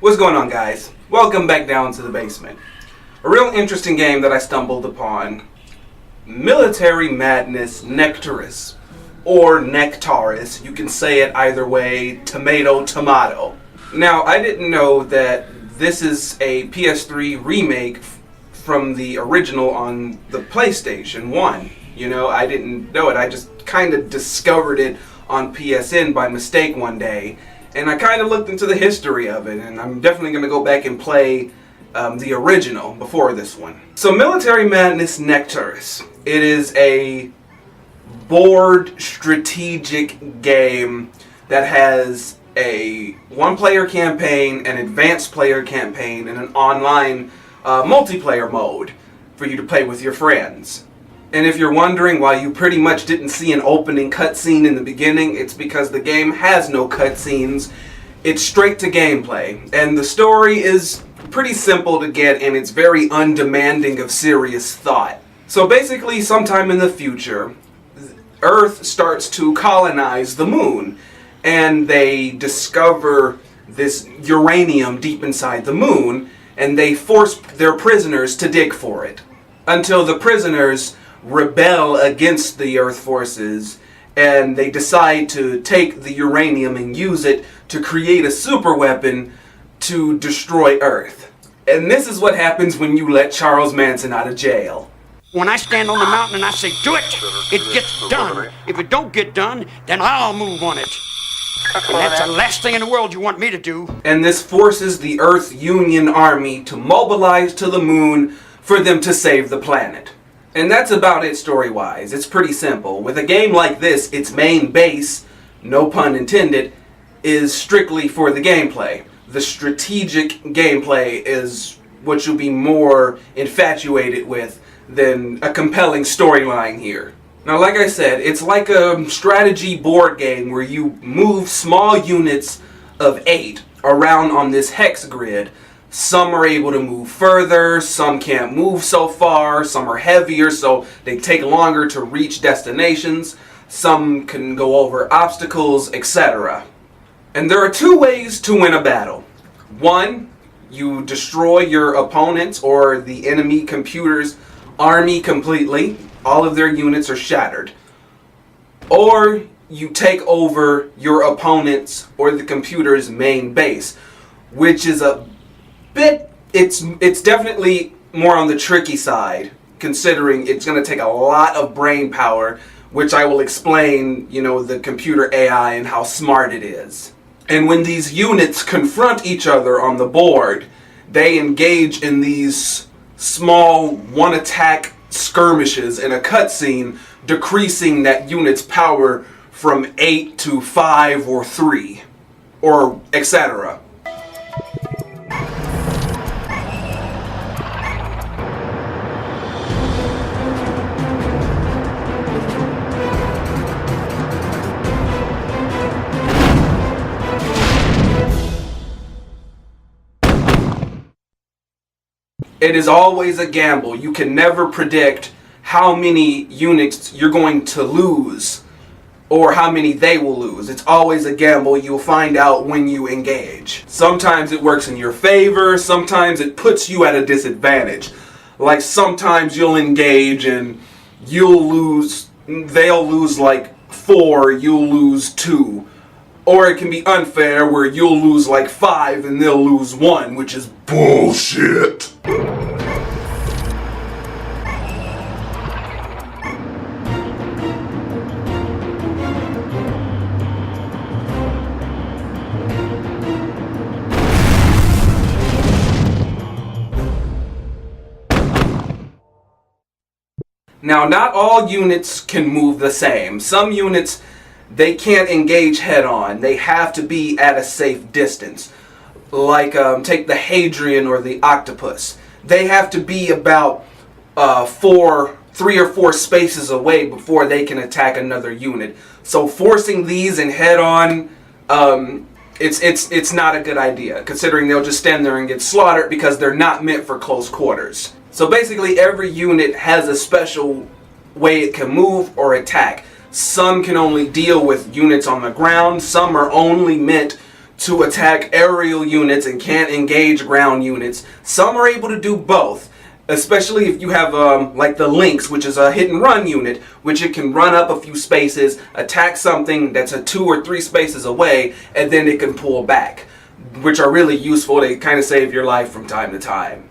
What's going on, guys? Welcome back down to the basement. A real interesting game that I stumbled upon. Military Madness Nectaris. Or Nectaris. You can say it either way. Tomato, tomato. Now, I didn't know that this is a PS3 remake from the original on the PlayStation 1. You know, I didn't know it. I just kind of discovered it on PSN by mistake one day. And I kind of looked into the history of it, and I'm definitely going to go back and play the original before this one. So Military Madness Nectaris. It is a board strategic game that has a one-player campaign, an advanced player campaign, and an online multiplayer mode for you to play with your friends. And if you're wondering why you pretty much didn't see an opening cutscene in the beginning, it's because the game has no cutscenes. It's straight to gameplay. And the story is pretty simple to get, and it's very undemanding of serious thought. So basically, sometime in the future, Earth starts to colonize the moon. And they discover this uranium deep inside the moon, and they force their prisoners to dig for it. Until the prisoners rebel against the Earth forces, and they decide to take the uranium and use it to create a super weapon to destroy Earth. And this is what happens when you let Charles Manson out of jail. When I stand on the mountain and I say, do it, it gets done. If it don't get done, then I'll move on it. And that's the last thing in the world you want me to do. And this forces the Earth Union Army to mobilize to the moon for them to save the planet. And that's about it story-wise. It's pretty simple. With a game like this, its main base, no pun intended, is strictly for the gameplay. The strategic gameplay is what you'll be more infatuated with than a compelling storyline here. Now, like I said, it's like a strategy board game where you move small units of 8 around on this hex grid. Some are able to move further, some can't move so far, some are heavier so they take longer to reach destinations, some can go over obstacles, etc. And there are 2 ways to win a battle. 1, you destroy your opponent's or the enemy computer's army completely. All of their units are shattered. Or you take over your opponent's or the computer's main base, which is a bit, it's definitely more on the tricky side, considering it's going to take a lot of brain power, which I will explain, you know, the computer AI and how smart it is. And when these units confront each other on the board, they engage in these small one-attack skirmishes in a cutscene, decreasing that unit's power from 8 to 5 or 3, or etc. It is always a gamble. You can never predict how many units you're going to lose or how many they will lose. It's always a gamble. You'll find out when you engage. Sometimes it works in your favor. Sometimes it puts you at a disadvantage. Like sometimes you'll engage and you'll lose, they'll lose like 4, you'll lose 2. Or it can be unfair where you'll lose like 5 and they'll lose 1, which is bullshit. Now, not all units can move the same. Some units, they can't engage head-on. They have to be at a safe distance. Like, take the Hadrian or the Octopus. They have to be about 3 or 4 spaces away before they can attack another unit. So forcing these in head-on, it's not a good idea, considering they'll just stand there and get slaughtered because they're not meant for close quarters. So basically, every unit has a special way it can move or attack. Some can only deal with units on the ground. Some are only meant to attack aerial units and can't engage ground units. Some are able to do both, especially if you have like the Lynx, which is a hit and run unit, which it can run up a few spaces, attack something that's a 2 or 3 spaces away, and then it can pull back, which are really useful. They kind of save your life from time to time.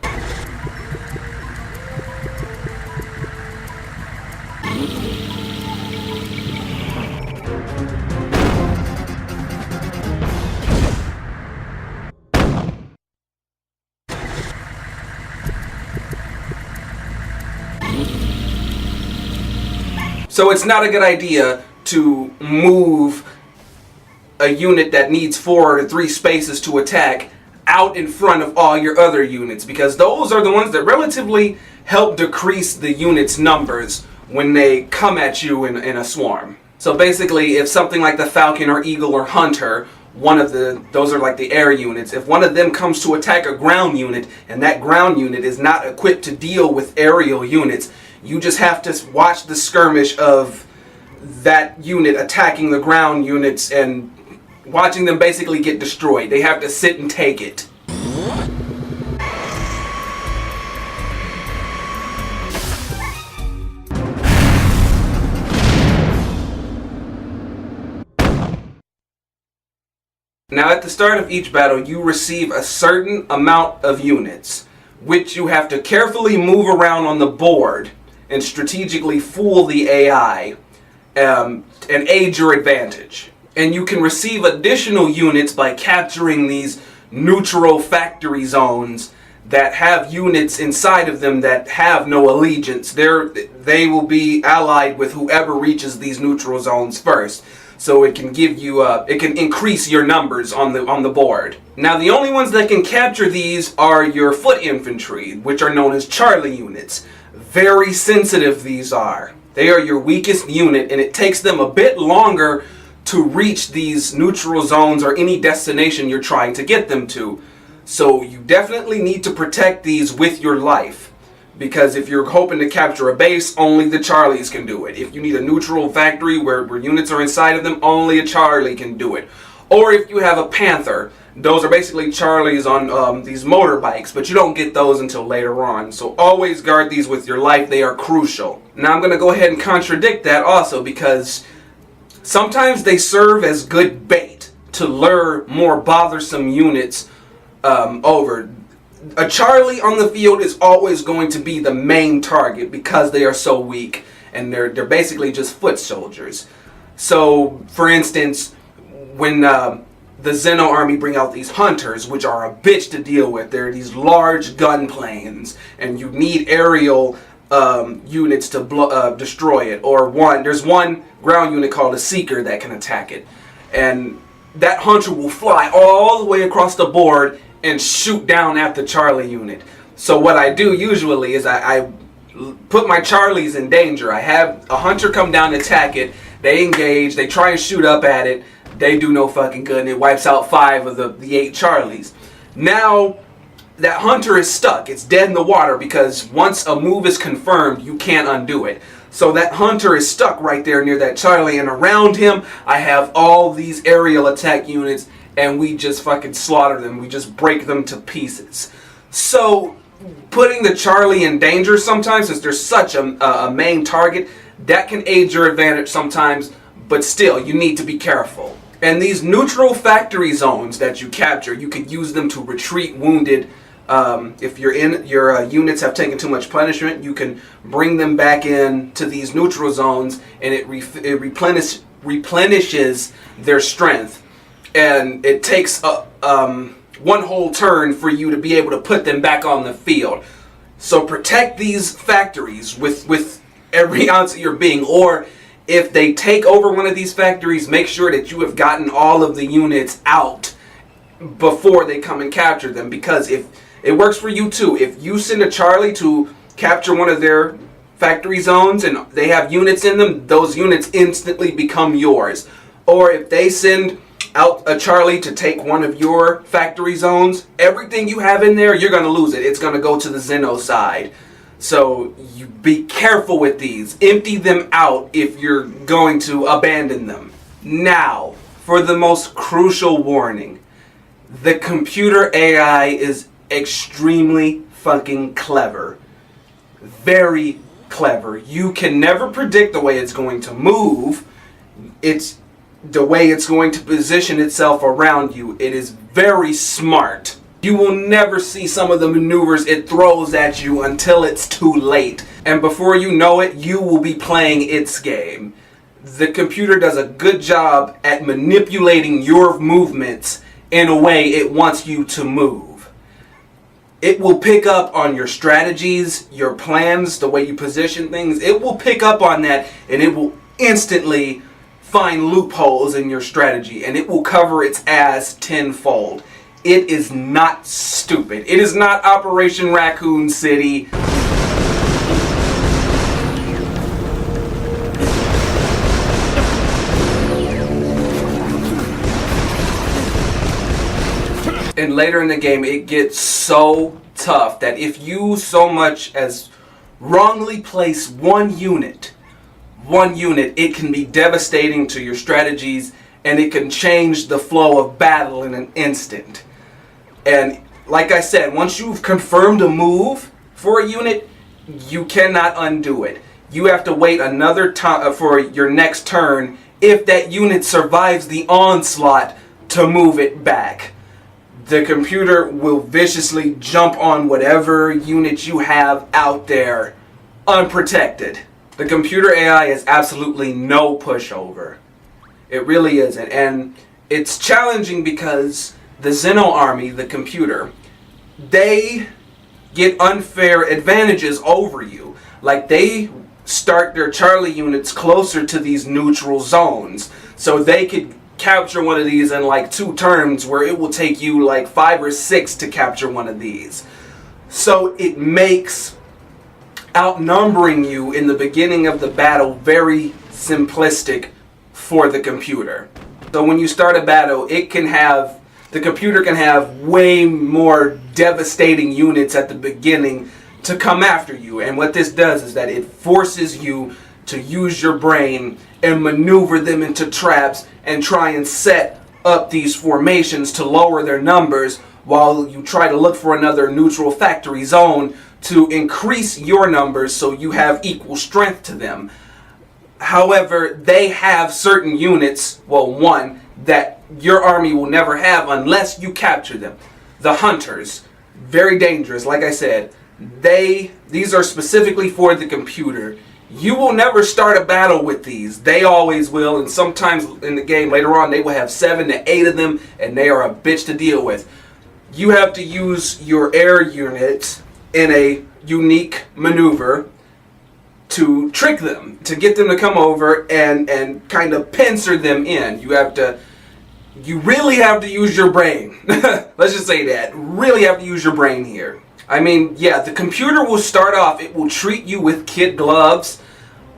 So it's not a good idea to move a unit that needs 4 or 3 spaces to attack out in front of all your other units, because those are the ones that relatively help decrease the unit's numbers when they come at you in a swarm. So basically, if something like the Falcon or Eagle or Hunter, those are like the air units, if one of them comes to attack a ground unit and that ground unit is not equipped to deal with aerial units, you just have to watch the skirmish of that unit attacking the ground units and watching them basically get destroyed. They have to sit and take it. Now at the start of each battle, you receive a certain amount of units, which you have to carefully move around on the board and strategically fool the AI and aid your advantage. And you can receive additional units by capturing these neutral factory zones that have units inside of them that have no allegiance. They will be allied with whoever reaches these neutral zones first. So it can give you, it can increase your numbers on the board. Now the only ones that can capture these are your foot infantry, which are known as Charlie units. Very sensitive these are. They are your weakest unit, and it takes them a bit longer to reach these neutral zones or any destination you're trying to get them to. So you definitely need to protect these with your life, because if you're hoping to capture a base, only the Charlies can do it. If you need a neutral factory where units are inside of them, only a Charlie can do it. Or if you have a Panther, those are basically Charlies on these motorbikes, but you don't get those until later on. So always guard these with your life. They are crucial. Now I'm going to go ahead and contradict that also, because sometimes they serve as good bait to lure more bothersome units over. A Charlie on the field is always going to be the main target because they are so weak, and they're basically just foot soldiers. So, for instance, when the Xeno army bring out these Hunters, which are a bitch to deal with, they're these large gun planes, and you need aerial units to destroy it. Or there's one ground unit called a Seeker that can attack it, and that Hunter will fly all the way across the board and shoot down at the Charlie unit. So what I do usually is I put my Charlies in danger. I have a Hunter come down and attack it. They engage. They try and shoot up at it. They do no fucking good, and it wipes out 5 of the 8 Charlies. Now that Hunter is stuck. It's dead in the water, because once a move is confirmed, you can't undo it. So that Hunter is stuck right there near that Charlie, and around him I have all these aerial attack units, and we just fucking slaughter them. We just break them to pieces. So putting the Charlie in danger sometimes, since there's such a main target, that can aid your advantage sometimes, but still, you need to be careful. And these neutral factory zones that you capture, you could use them to retreat wounded. If your units have taken too much punishment, you can bring them back in to these neutral zones, and it replenishes their strength. And it takes one whole turn for you to be able to put them back on the field. So protect these factories with every ounce of your being. Or if they take over one of these factories, make sure that you have gotten all of the units out before they come and capture them. Because if it works for you too, if you send a Charlie to capture one of their factory zones and they have units in them, those units instantly become yours. Or if they send out a Charlie to take one of your factory zones, everything you have in there, you're going to lose it. It's going to go to the Xeno side. So you be careful with these. Empty them out if you're going to abandon them. Now, for the most crucial warning. The computer AI is extremely fucking clever. Very clever. You can never predict the way it's going to move. It's the way it's going to position itself around you. It is very smart. You will never see some of the maneuvers it throws at you until it's too late. And before you know it, you will be playing its game. The computer does a good job at manipulating your movements in a way it wants you to move. It will pick up on your strategies, your plans, the way you position things. It will pick up on that, and it will instantly find loopholes in your strategy, and it will cover its ass tenfold. It is not stupid. It is not Operation Raccoon City. And later in the game, it gets so tough that if you so much as wrongly place one unit, it can be devastating to your strategies, and it can change the flow of battle in an instant. And like I said, once you've confirmed a move for a unit, you cannot undo it. You have to wait another time for your next turn if that unit survives the onslaught to move it back. The computer will viciously jump on whatever unit you have out there unprotected. The computer AI is absolutely no pushover. It really isn't. And it's challenging because the Xeno army, the computer, they get unfair advantages over you. Like, they start their Charlie units closer to these neutral zones, so they could capture one of these in like 2 turns, where it will take you like 5 or 6 to capture one of these. So it makes outnumbering you in the beginning of the battle very simplistic for the computer. So when you start a battle, the computer can have way more devastating units at the beginning to come after you. And what this does is that it forces you to use your brain and maneuver them into traps and try and set up these formations to lower their numbers, while you try to look for another neutral factory zone to increase your numbers so you have equal strength to them. However, they have certain units, well, one, that your army will never have unless you capture them. The hunters, very dangerous. Like I said, these are specifically for the computer. You will never start a battle with these. They always will, and sometimes in the game later on they will have 7 to 8 of them, and they are a bitch to deal with. You have to use your air units in a unique maneuver to trick them, to get them to come over and kind of pincer them in. You really have to use your brain. Let's just say that. Really have to use your brain here. I mean, yeah, the computer will start off, it will treat you with kid gloves,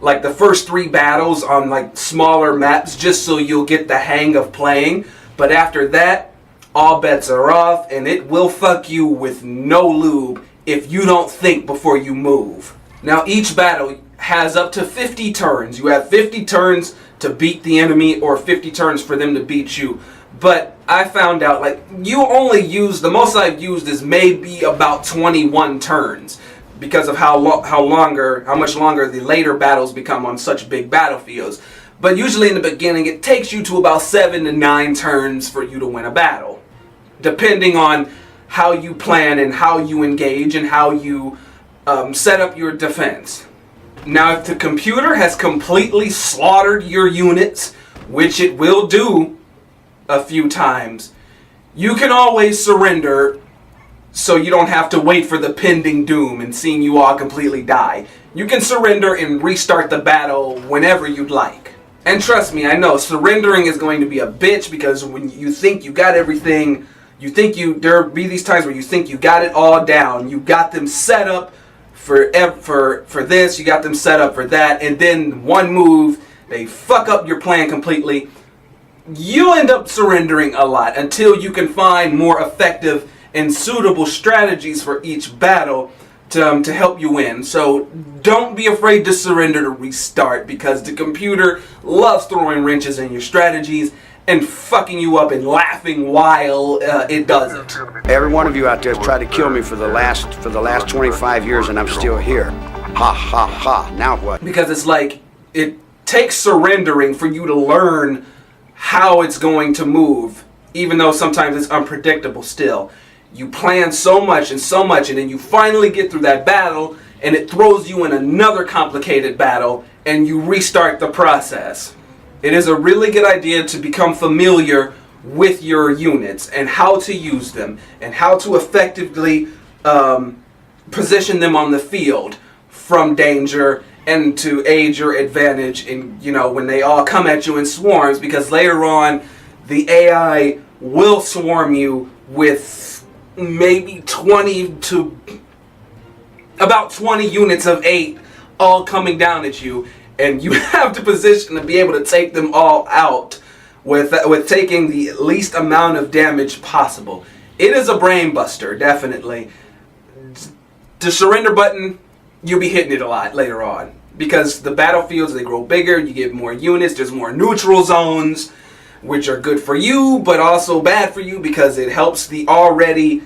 like the first 3 battles on like smaller maps, just so you'll get the hang of playing. But after that, all bets are off, and it will fuck you with no lube if you don't think before you move. Now, each battle has up to 50 turns. You have 50 turns to beat the enemy, or 50 turns for them to beat you. But I found out, like, you only use, the most I've used is maybe about 21 turns, because of how much longer the later battles become on such big battlefields. But usually in the beginning, it takes you to about 7 to 9 turns for you to win a battle, depending on how you plan and how you engage and how you set up your defense. Now, if the computer has completely slaughtered your units, which it will do a few times, you can always surrender, so you don't have to wait for the pending doom and seeing you all completely die. You can surrender and restart the battle whenever you'd like. And trust me, I know surrendering is going to be a bitch, because when you think you got everything, there'll be these times where you think you got it all down, you got them set up for this, you got them set up for that, and then one move, they fuck up your plan completely. You end up surrendering a lot until you can find more effective and suitable strategies for each battle to help you win. So don't be afraid to surrender, to restart, because the computer loves throwing wrenches in your strategies, and fucking you up and laughing while it does it. Every one of you out there has tried to kill me for the last 25 years, and I'm still here. Ha ha ha. Now what? Because it's like, it takes surrendering for you to learn how it's going to move, even though sometimes it's unpredictable still. You plan so much, and then you finally get through that battle, and it throws you in another complicated battle, and you restart the process. It is a really good idea to become familiar with your units, and how to use them, and how to effectively position them on the field from danger, and to aid your advantage in, you know, when they all come at you in swarms, because later on the AI will swarm you with maybe 20 to about 20 units of 8 all coming down at you, and you have to position to be able to take them all out with taking the least amount of damage possible. It is a brain buster, definitely. The surrender button, you'll be hitting it a lot later on, because the battlefields, they grow bigger, you get more units, there's more neutral zones, which are good for you, but also bad for you, because it helps the already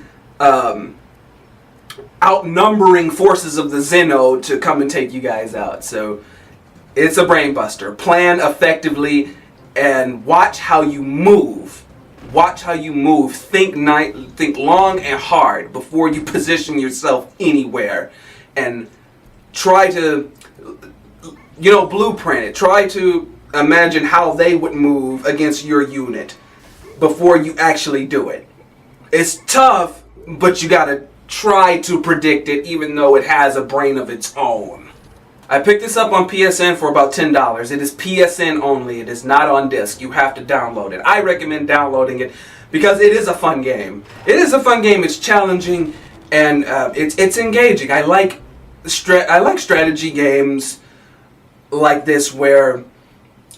outnumbering forces of the Xeno to come and take you guys out. So it's a brain buster. Plan effectively and watch how you move. Watch how you move. Think long and hard before you position yourself anywhere, and try to, you know, blueprint it. Try to imagine how they would move against your unit before you actually do it. It's tough, but you gotta try to predict it, even though it has a brain of its own. I picked this up on PSN for about $10. It is PSN only. It is not on disc. You have to download it. I recommend downloading it because it is a fun game. It is a fun game. It's challenging, and it's engaging. I like strategy games like this, where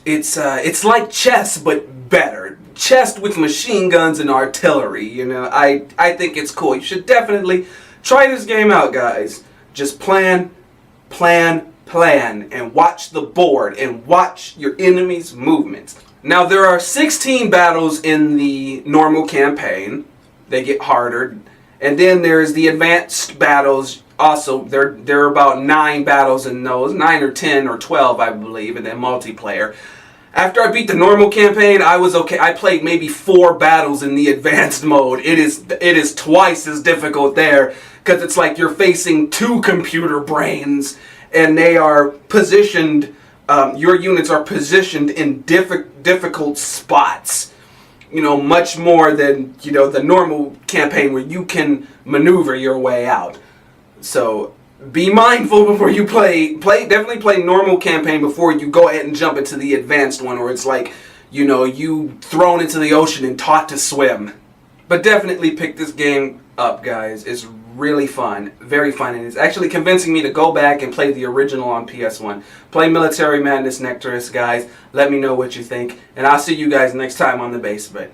it's like chess but better. Chess with machine guns and artillery. You know, I think it's cool. You should definitely try this game out, guys. Just plan, and watch the board and watch your enemy's movements. Now, there are 16 battles in the normal campaign. They get harder. And then there's the advanced battles. Also, there are about 9 battles in those, 9 or 10 or 12, I believe, and then multiplayer. After I beat the normal campaign, I was okay. I played maybe 4 battles in the advanced mode. It is twice as difficult there, because it's like you're facing 2 computer brains, and they are positioned. Your units are positioned in difficult spots. You know, much more than, you know, the normal campaign where you can maneuver your way out. So be mindful before you definitely play normal campaign before you go ahead and jump into the advanced one, where it's like, you know, you thrown into the ocean and taught to swim. But definitely pick this game up, guys. It's really fun, very fun, and it's actually convincing me to go back and play the original on PS1. Play Military Madness Nectaris, guys. Let me know what you think, and I'll see you guys next time on The Basement.